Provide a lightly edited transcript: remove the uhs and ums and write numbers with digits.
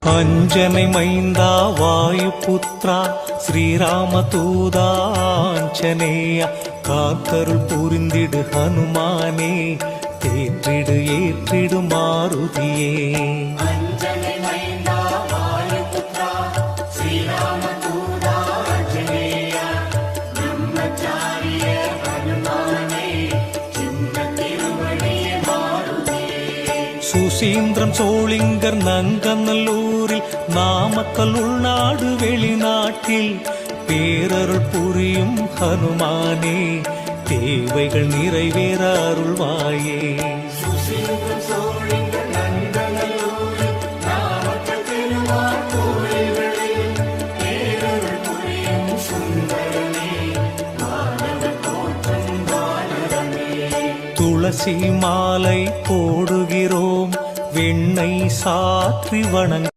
அஞ்சனை மைந்தா வாயுபுத்ரா ஸ்ரீராமதூதாஞ்சனேயா காத்தருள் புரிந்திடு ஹனுமானே தேற்றிடு ஏற்றிடு மாருதியே. சுசீந்திரம் சோளிங்கர் நங்கநல்லூரில் நாமக்கல் உள்நாடு வெளிநாட்டில் பேரருள் புரியும் ஹனுமானே தேவைகள் நிறைவேற அருள்வாயே. துளசி மாலை போடுகிறோம் வெண்ணை சாற்றி வணங்க